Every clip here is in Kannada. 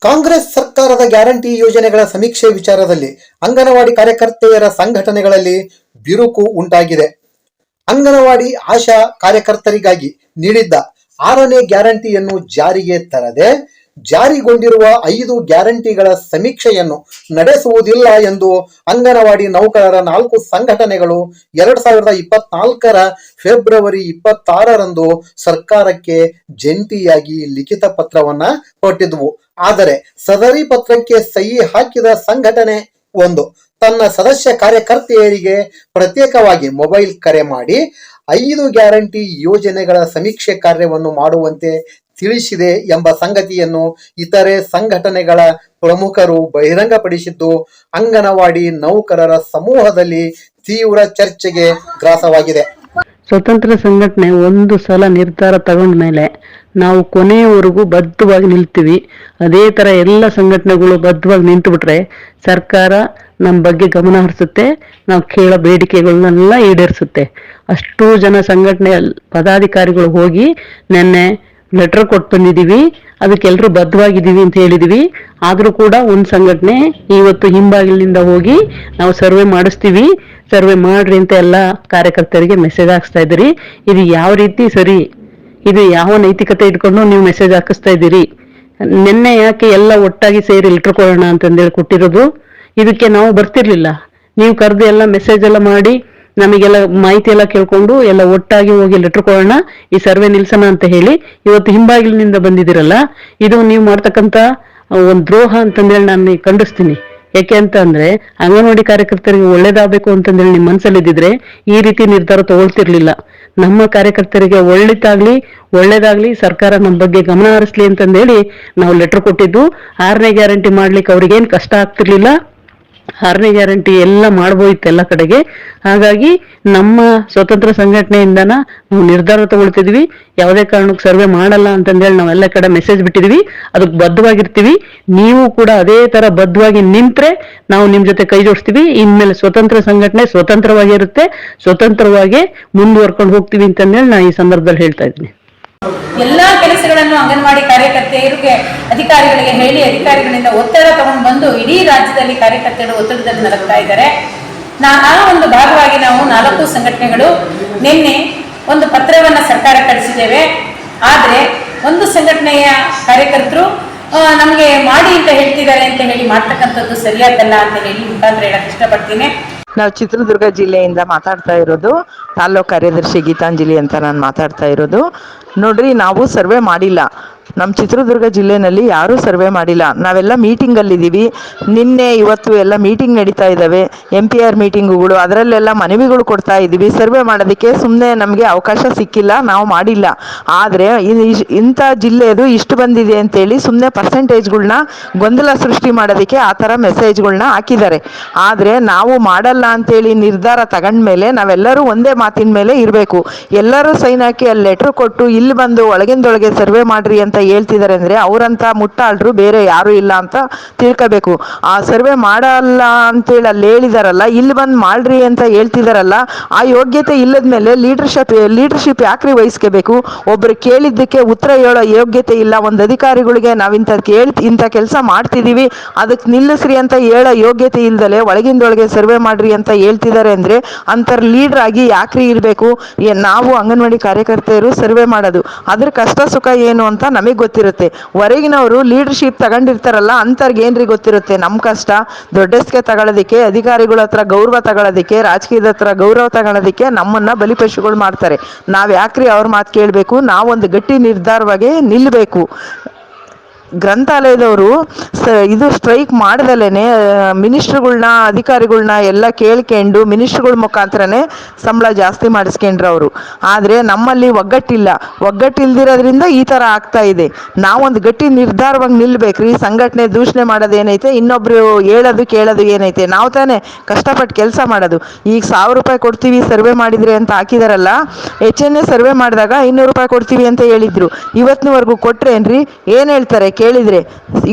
ಕಾಂಗ್ರೆಸ್ ಸರ್ಕಾರದ ಗ್ಯಾರಂಟಿ ಯೋಜನೆಗಳ ಸಮೀಕ್ಷೆ ವಿಚಾರದಲ್ಲಿ ಅಂಗನವಾಡಿ ಕಾರ್ಯಕರ್ತೆಯರ ಸಂಘಟನೆಗಳಲ್ಲಿ ಬಿರುಕು ಉಂಟಾಗಿದೆ. ಅಂಗನವಾಡಿ ಆಶಾ ಕಾರ್ಯಕರ್ತರಿಗಾಗಿ ನೀಡಿದ್ದ 6ನೇ ಗ್ಯಾರಂಟಿಯನ್ನು ಜಾರಿಗೆ ತರದೆ ಜಾರಿಗೊಂಡಿರುವ 5 ಗ್ಯಾರಂಟಿಗಳ ಸಮೀಕ್ಷೆಯನ್ನು ನಡೆಸುವುದಿಲ್ಲ ಎಂದು ಅಂಗನವಾಡಿ ನೌಕರರ 4 ಸಂಘಟನೆಗಳು 2024ರ ಫೆಬ್ರವರಿ 26ರಂದು ಸರ್ಕಾರಕ್ಕೆ ಜಂಟಿಯಾಗಿ ಲಿಖಿತ ಪತ್ರವನ್ನ ಕೊಟ್ಟಿದ್ವು. ಆದರೆ ಸದರಿ ಪತ್ರಕ್ಕೆ ಸಹಿ ಹಾಕಿದ ಸಂಘಟನೆ ಒಂದು ತನ್ನ ಸದಸ್ಯ ಕಾರ್ಯಕರ್ತೆಯರಿಗೆ ಪ್ರತ್ಯೇಕವಾಗಿ ಮೊಬೈಲ್ ಕರೆ ಮಾಡಿ 5 ಗ್ಯಾರಂಟಿ ಯೋಜನೆಗಳ ಸಮೀಕ್ಷೆ ಕಾರ್ಯವನ್ನು ಮಾಡುವಂತೆ ತಿಳಿಸಿದೆ ಎಂಬ ಸಂಗತಿಯನ್ನು ಇತರೆ ಸಂಘಟನೆಗಳ ಪ್ರಮುಖರು ಬಹಿರಂಗಪಡಿಸಿದ್ದು ಅಂಗನವಾಡಿ ನೌಕರರ ಸಮೂಹದಲ್ಲಿ ತೀವ್ರ ಚರ್ಚೆಗೆ ಗ್ರಾಸವಾಗಿದೆ. ಸ್ವತಂತ್ರ ಸಂಘಟನೆ ಒಂದು ಸಲ ನಿರ್ಧಾರ ತಗೊಂಡ ಮೇಲೆ ನಾವು ಕೊನೆಯವರೆಗೂ ಬದ್ಧವಾಗಿ ನಿಲ್ತೀವಿ. ಅದೇ ಥರ ಎಲ್ಲ ಸಂಘಟನೆಗಳು ಬದ್ಧವಾಗಿ ನಿಂತು ಬಿಟ್ರೆ ಸರ್ಕಾರ ನಮ್ಮ ಬಗ್ಗೆ ಗಮನ ಹರಿಸುತ್ತೆ, ನಾವು ಕೇಳೋ ಬೇಡಿಕೆಗಳನ್ನೆಲ್ಲ ಈಡೇರಿಸುತ್ತೆ. ಅಷ್ಟು ಜನ ಸಂಘಟನೆ ಪದಾಧಿಕಾರಿಗಳು ಹೋಗಿ ನೆನ್ನೆ ಲೆಟರ್ ಕೊಟ್ಟು ಬಂದಿದ್ದೀವಿ, ಅದಕ್ಕೆಲ್ಲರೂ ಬದ್ಧವಾಗಿದ್ದೀವಿ ಅಂತ ಹೇಳಿದೀವಿ. ಆದರೂ ಕೂಡ ಒಂದು ಸಂಘಟನೆ ಇವತ್ತು ಹಿಂಬಾಗಿಲಿನಿಂದ ಹೋಗಿ ನಾವು ಸರ್ವೆ ಮಾಡಿಸ್ತೀವಿ, ಸರ್ವೆ ಮಾಡ್ರಿ ಅಂತ ಎಲ್ಲ ಕಾರ್ಯಕರ್ತರಿಗೆ ಮೆಸೇಜ್ ಹಾಕಿಸ್ತಾ ಇದ್ದೀರಿ. ಇದು ಯಾವ ರೀತಿ ಸರಿ? ಇದು ಯಾವ ನೈತಿಕತೆ ಇಟ್ಕೊಂಡು ನೀವು ಮೆಸೇಜ್ ಹಾಕಿಸ್ತಾ ಇದ್ದೀರಿ? ನಿನ್ನೆ ಯಾಕೆ ಎಲ್ಲ ಒಟ್ಟಾಗಿ ಸೇರಿ ಲೆಟರ್ ಕೊಡೋಣ ಅಂತಂದೇಳಿ ಕೊಟ್ಟಿರೋದು? ಇದಕ್ಕೆ ನಾವು ಬರ್ತಿರ್ಲಿಲ್ಲ. ನೀವು ಕರೆದು ಎಲ್ಲ ಮೆಸೇಜ್ ಎಲ್ಲ ಮಾಡಿ ನಮಗೆಲ್ಲ ಮಾಹಿತಿ ಎಲ್ಲ ಕೇಳ್ಕೊಂಡು ಎಲ್ಲ ಒಟ್ಟಾಗಿ ಹೋಗಿ ಲೆಟರ್ ಕೊಡೋಣ, ಈ ಸರ್ವೆ ನಿಲ್ಸೋಣ ಅಂತ ಹೇಳಿ ಇವತ್ತು ಹಿಂಬಾಗಿಲಿನಿಂದ ಬಂದಿದ್ದೀರಲ್ಲ, ಇದು ನೀವು ಮಾಡ್ತಕ್ಕಂಥ ಒಂದು ದ್ರೋಹ ಅಂತಂದೇಳಿ ನಾನು ಖಂಡಿಸ್ತೀನಿ. ಯಾಕೆ ಅಂತ ಅಂದ್ರೆ ಅಂಗನವಾಡಿ ಕಾರ್ಯಕರ್ತರಿಗೆ ಒಳ್ಳೇದಾಗಬೇಕು ಅಂತಂದೇಳಿ ನಿಮ್ಮ ಮನಸ್ಸಲ್ಲಿದ್ದಿದ್ರೆ ಈ ರೀತಿ ನಿರ್ಧಾರ ತಗೊಳ್ತಿರ್ಲಿಲ್ಲ. ನಮ್ಮ ಕಾರ್ಯಕರ್ತರಿಗೆ ಒಳ್ಳೇದಾಗ್ಲಿ ಸರ್ಕಾರ ನಮ್ಮ ಬಗ್ಗೆ ಗಮನ ಹರಿಸ್ಲಿ ಅಂತಂದೇಳಿ ನಾವು ಲೆಟರ್ ಕೊಟ್ಟಿದ್ದು. 6ನೇ ಗ್ಯಾರಂಟಿ ಮಾಡ್ಲಿಕ್ಕೆ ಅವ್ರಿಗೇನು ಕಷ್ಟ ಆಗ್ತಿರ್ಲಿಲ್ಲ. 6ನೇ ಗ್ಯಾರಂಟಿ ಎಲ್ಲ ಮಾಡ್ಬೋಯಿತ್ತು ಎಲ್ಲ ಕಡೆಗೆ. ಹಾಗಾಗಿ ನಮ್ಮ ಸ್ವತಂತ್ರ ಸಂಘಟನೆಯಿಂದನ ನಾವು ನಿರ್ಧಾರ ತಗೊಳ್ತಿದ್ವಿ, ಯಾವುದೇ ಕಾರಣಕ್ಕೆ ಸರ್ವೆ ಮಾಡಲ್ಲ ಅಂತಂದೇಳಿ ನಾವೆಲ್ಲ ಕಡೆ ಮೆಸೇಜ್ ಬಿಟ್ಟಿದ್ವಿ. ಅದಕ್ಕೆ ಬದ್ಧವಾಗಿರ್ತೀವಿ. ನೀವು ಕೂಡ ಅದೇ ತರ ಬದ್ಧವಾಗಿ ನಿಂತ್ರೆ ನಾವು ನಿಮ್ ಜೊತೆ ಕೈ ಜೋಡಿಸ್ತೀವಿ. ಇನ್ಮೇಲೆ ಸ್ವತಂತ್ರ ಸಂಘಟನೆ ಸ್ವತಂತ್ರವಾಗಿರುತ್ತೆ, ಸ್ವತಂತ್ರವಾಗಿ ಮುಂದುವರ್ಕೊಂಡು ಹೋಗ್ತೀವಿ ಅಂತಂದೇಳಿ ನಾನು ಈ ಸಂದರ್ಭದಲ್ಲಿ ಹೇಳ್ತಾ ಇದ್ದೀನಿ. ಎಲ್ಲಾ ಕೆಲಸಗಳನ್ನು ಅಂಗನವಾಡಿ ಕಾರ್ಯಕರ್ತೆಯರಿಗೆ ಅಧಿಕಾರಿಗಳಿಗೆ ಹೇಳಿ ಅಧಿಕಾರಿಗಳಿಂದ ಒತ್ತಡ ತಗೊಂಡು ಬಂದು ಇಡೀ ರಾಜ್ಯದಲ್ಲಿ ಕಾರ್ಯಕರ್ತರು ಒತ್ತಡದಲ್ಲಿ ನರಗ್ತಾ ಇದ್ದಾರೆ. ಆ ಒಂದು ಭಾಗವಾಗಿ ನಾವು 4 ಸಂಘಟನೆಗಳು ನಿನ್ನೆ ಒಂದು ಪತ್ರವನ್ನ ಸರ್ಕಾರ ಕಳಿಸಿದ್ದೇವೆ. ಆದ್ರೆ ಒಂದು ಸಂಘಟನೆಯ ಕಾರ್ಯಕರ್ತರು ನಮಗೆ ಮಾಡಿ ಅಂತ ಹೇಳ್ತಿದ್ದಾರೆ ಅಂತ ಹೇಳಿ ಮಾಡ್ತಕ್ಕಂಥದ್ದು ಸರಿಯಾದಲ್ಲ ಅಂತ ಹೇಳಿ ಮುಖಾಂತರ ಹೇಳಕ್ ಇಷ್ಟಪಡ್ತೀನಿ. ನಾವು ಚಿತ್ರದುರ್ಗ ಜಿಲ್ಲೆಯಿಂದ ಮಾತಾಡ್ತಾ ಇರೋದು. ತಾಲೂಕು ಕಾರ್ಯದರ್ಶಿ ಗೀತಾಂಜಲಿ ಅಂತ ನಾನು ಮಾತಾಡ್ತಾ ಇರೋದು. ನೋಡ್ರಿ, ನಾವು ಸರ್ವೆ ಮಾಡಿಲ್ಲ. ನಮ್ಮ ಚಿತ್ರದುರ್ಗ ಜಿಲ್ಲೆನಲ್ಲಿ ಯಾರೂ ಸರ್ವೆ ಮಾಡಿಲ್ಲ. ನಾವೆಲ್ಲ ಮೀಟಿಂಗಲ್ಲಿದ್ದೀವಿ. ನಿನ್ನೆ ಇವತ್ತು ಎಲ್ಲ ಮೀಟಿಂಗ್ ನಡೀತಾ ಇದ್ದಾವೆ, MPR ಮೀಟಿಂಗುಗಳು. ಅದರಲ್ಲೆಲ್ಲ ಮನವಿಗಳು ಕೊಡ್ತಾ ಇದ್ದೀವಿ. ಸರ್ವೆ ಮಾಡೋದಕ್ಕೆ ಸುಮ್ಮನೆ ನಮಗೆ ಅವಕಾಶ ಸಿಕ್ಕಿಲ್ಲ, ನಾವು ಮಾಡಿಲ್ಲ. ಆದರೆ ಇಂಥ ಜಿಲ್ಲೆದು ಇಷ್ಟು ಬಂದಿದೆ ಅಂತೇಳಿ ಸುಮ್ಮನೆ ಪರ್ಸೆಂಟೇಜ್ಗಳನ್ನ ಗೊಂದಲ ಸೃಷ್ಟಿ ಮಾಡೋದಕ್ಕೆ ಆ ಥರ ಮೆಸೇಜ್ಗಳನ್ನ ಹಾಕಿದ್ದಾರೆ. ಆದರೆ ನಾವು ಮಾಡಲ್ಲ ಅಂತೇಳಿ ನಿರ್ಧಾರ ತಗೊಂಡ್ಮೇಲೆ ನಾವೆಲ್ಲರೂ ಒಂದೇ ಮಾತಿನ ಮೇಲೆ ಇರಬೇಕು. ಎಲ್ಲರೂ ಸೈನ್ ಹಾಕಿ ಅಲ್ಲಿ ಲೆಟ್ರ್ ಕೊಟ್ಟು ಇಲ್ಲಿ ಬಂದು ಒಳಗಿಂದೊಳಗೆ ಸರ್ವೆ ಮಾಡ್ರಿ ಅಂತ ಹೇಳ್ತಿದ್ದಾರೆ ಅಂದರೆ ಅವರಂತ ಮುಟ್ಟಾಳ್ರು ಬೇರೆ ಯಾರು ಇಲ್ಲ ಅಂತ ತಿಳ್ಕೋಬೇಕು. ಆ ಸರ್ವೆ ಮಾಡಲ್ಲ ಅಂತೇಳಿ ಅಲ್ಲಿ ಹೇಳಿದಾರಲ್ಲ, ಇಲ್ಲಿ ಬಂದು ಮಾಡ್ರಿ ಅಂತ ಹೇಳ್ತಿದಾರಲ್ಲ, ಆ ಯೋಗ್ಯತೆ ಇಲ್ಲದ ಮೇಲೆ ಲೀಡರ್ಶಿಪ್ ಯಾಕ್ರಿ ವಹಿಸ್ಕೋಬೇಕು? ಒಬ್ರು ಕೇಳಿದ್ದಕ್ಕೆ ಉತ್ತರ ಹೇಳೋ ಯೋಗ್ಯತೆ ಇಲ್ಲ. ಒಂದು ಅಧಿಕಾರಿಗಳಿಗೆ ನಾವು ಇಂಥ ಕೆಲಸ ಮಾಡ್ತಿದ್ದೀವಿ ಅದಕ್ಕೆ ನಿಲ್ಲಿಸ್ರಿ ಅಂತ ಹೇಳೋ ಯೋಗ್ಯತೆ ಇಲ್ದಲೆ ಒಳಗಿಂದೊಳಗೆ ಸರ್ವೆ ಮಾಡ್ರಿ ಅಂತ ಹೇಳ್ತಿದ್ದಾರೆ ಅಂದರೆ ಅಂತರ ಲೀಡರ್ ಆಗಿ ಯಾಕ್ರಿ ಇರಬೇಕು? ನಾವು ಅಂಗನವಾಡಿ ಕಾರ್ಯಕರ್ತೆಯರು ಸರ್ವೆ ಮಾಡೋದು, ಅದ್ರ ಕಷ್ಟ ಸುಖ ಏನು ಅಂತ ನಮಗೆ ಗೊತ್ತಿರುತ್ತೆ. ಹೊರಗಿನವರು ಲೀಡರ್ಶಿಪ್ ತಗೊಂಡಿರ್ತಾರಲ್ಲ ಅಂಥವ್ರಿಗೆ ಏನ್ರಿ ಗೊತ್ತಿರುತ್ತೆ ನಮ್ಮ ಕಷ್ಟ? ದೊಡ್ಡಸ್ಗೆ ತಗೊಳ್ಳೋದಕ್ಕೆ, ಅಧಿಕಾರಿಗಳ ಹತ್ರ ಗೌರವ ತಗೊಳ್ಳೋದಕ್ಕೆ, ರಾಜಕೀಯದ ಹತ್ರ ಗೌರವ ತಗೊಳ್ಳೋದಕ್ಕೆ ನಮ್ಮನ್ನ ಬಲಿಪಶುಗಳು ಮಾಡ್ತಾರೆ. ನಾವು ಯಾಕ್ರಿ ಅವ್ರ ಮಾತು ಕೇಳಬೇಕು? ನಾವೊಂದು ಗಟ್ಟಿ ನಿರ್ಧಾರವಾಗಿ ನಿಲ್ಲಬೇಕು. ಗ್ರಂಥಾಲಯದವರು ಇದು ಸ್ಟ್ರೈಕ್ ಮಾಡ್ದಲೇ ಮಿನಿಸ್ಟ್ರುಗಳ್ನ ಅಧಿಕಾರಿಗಳ್ನ ಎಲ್ಲ ಕೇಳ್ಕೊಂಡು ಮಿನಿಸ್ಟ್ರುಗಳ ಮುಖಾಂತರನೇ ಸಂಬಳ ಜಾಸ್ತಿ ಮಾಡಿಸ್ಕೊಂಡ್ರು ಅವರು. ಆದರೆ ನಮ್ಮಲ್ಲಿ ಒಗ್ಗಟ್ಟಿಲ್ದಿರೋದ್ರಿಂದ ಈ ಥರ ಆಗ್ತಾ ಇದೆ. ನಾವೊಂದು ಗಟ್ಟಿ ನಿರ್ಧಾರವಾಗಿ ನಿಲ್ಬೇಕ್ರಿ. ಸಂಘಟನೆ ದೂಷಣೆ ಮಾಡೋದೇನೈತೆ, ಇನ್ನೊಬ್ರು ಹೇಳೋದು ಕೇಳೋದು ಏನೈತೆ? ನಾವು ತಾನೇ ಕಷ್ಟಪಟ್ಟು ಕೆಲಸ ಮಾಡೋದು. ಈಗ 1000 ರೂಪಾಯಿ ಕೊಡ್ತೀವಿ ಸರ್ವೆ ಮಾಡಿದ್ರೆ ಅಂತ ಹಾಕಿದಾರಲ್ಲ, HNA ಸರ್ವೆ ಮಾಡಿದಾಗ 500 ರೂಪಾಯಿ ಕೊಡ್ತೀವಿ ಅಂತ ಹೇಳಿದ್ರು. ಇವತ್ತಿನವರೆಗೂ ಕೊಟ್ರೇನ್ರಿ? ಏನು ಹೇಳ್ತಾರೆ? ಕೇಳಿದರೆ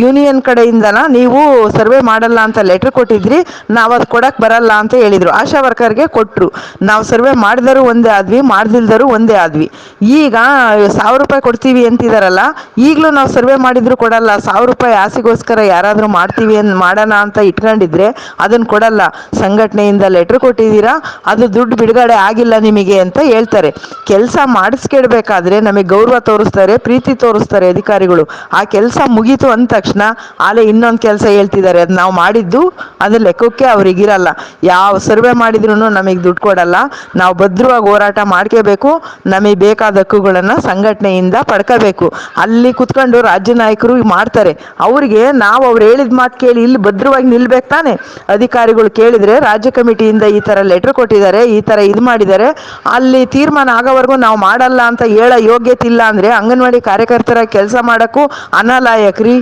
ಯೂನಿಯನ್ ಕಡೆಯಿಂದನ ನೀವು ಸರ್ವೆ ಮಾಡಲ್ಲ ಅಂತ ಲೆಟ್ರ್ ಕೊಟ್ಟಿದ್ರಿ, ನಾವು ಅದು ಕೊಡಕ್ಕೆ ಬರಲ್ಲ ಅಂತ ಹೇಳಿದರು. ಆಶಾ ವರ್ಕರ್ಗೆ ಕೊಟ್ಟರು. ನಾವು ಸರ್ವೆ ಮಾಡಿದರೂ ಒಂದೇ ಆದ್ವಿ, ಮಾಡ್ದಿಲ್ದರೂ ಒಂದೇ ಆದ್ವಿ. ಈಗ 1000 ರೂಪಾಯಿ ಕೊಡ್ತೀವಿ ಅಂತಿದಾರಲ್ಲ, ಈಗಲೂ ನಾವು ಸರ್ವೆ ಮಾಡಿದ್ರು ಕೊಡಲ್ಲ. 1000 ರೂಪಾಯಿ ಆಸೆಗೋಸ್ಕರ ಯಾರಾದರೂ ಮಾಡ್ತೀವಿ ಮಾಡೋಣ ಅಂತ ಇಟ್ಕೊಂಡಿದ್ರೆ ಅದನ್ನು ಕೊಡಲ್ಲ. ಸಂಘಟನೆಯಿಂದ ಲೆಟ್ರ್ ಕೊಟ್ಟಿದ್ದೀರಾ, ಅದು ದುಡ್ಡು ಬಿಡುಗಡೆ ಆಗಿಲ್ಲ ನಿಮಗೆ ಅಂತ ಹೇಳ್ತಾರೆ. ಕೆಲಸ ಮಾಡಿಸ್ಕೊಡ್ಬೇಕಾದ್ರೆ ನಮಗೆ ಗೌರವ ತೋರಿಸ್ತಾರೆ, ಪ್ರೀತಿ ತೋರಿಸ್ತಾರೆ ಅಧಿಕಾರಿಗಳು. ಆ ಕೆಲಸ ಮುಗೀತು ಅಂದ ತಕ್ಷಣ ಆಲೆ ಇನ್ನೊಂದು ಕೆಲಸ ಹೇಳ್ತಿದ್ದಾರೆ, ಅದು ನಾವು ಮಾಡಿದ್ದು ಅದು ಲೆಕ್ಕಕ್ಕೆ ಅವ್ರಿಗಿರಲ್ಲ. ಯಾವ ಸರ್ವೆ ಮಾಡಿದ್ರು ನಮಗೆ ದುಡ್ಡು ಕೊಡಲ್ಲ. ನಾವು ಭದ್ರವಾಗಿ ಹೋರಾಟ ಮಾಡ್ಕೋಬೇಕು. ನಮಗೆ ಬೇಕಾದ ಹಕ್ಕುಗಳನ್ನು ಸಂಘಟನೆಯಿಂದ ಪಡ್ಕೋಬೇಕು. ಅಲ್ಲಿ ಕುತ್ಕೊಂಡು ರಾಜ್ಯ ನಾಯಕರು ಮಾಡ್ತಾರೆ. ಅವ್ರಿಗೆ ನಾವು ಅವ್ರು ಹೇಳಿದ ಮಾತು ಕೇಳಿ ಇಲ್ಲಿ ಭದ್ರವಾಗಿ ನಿಲ್ಬೇಕು ತಾನೆ. ಅಧಿಕಾರಿಗಳು ಕೇಳಿದರೆ ರಾಜ್ಯ ಕಮಿಟಿಯಿಂದ ಈ ಥರ ಲೆಟ್ರ್ ಕೊಟ್ಟಿದ್ದಾರೆ, ಈ ಥರ ಇದು ಮಾಡಿದ್ದಾರೆ, ಅಲ್ಲಿ ತೀರ್ಮಾನ ಆಗೋವರೆಗೂ ನಾವು ಮಾಡಲ್ಲ ಅಂತ ಹೇಳೋ ಯೋಗ್ಯತೆ ಇಲ್ಲ ಅಂದರೆ ಅಂಗನವಾಡಿ ಕಾರ್ಯಕರ್ತರ ಕೆಲಸ ಮಾಡೋಕ್ಕೂ ಅನಾಲಾಯಕ್ರಿ.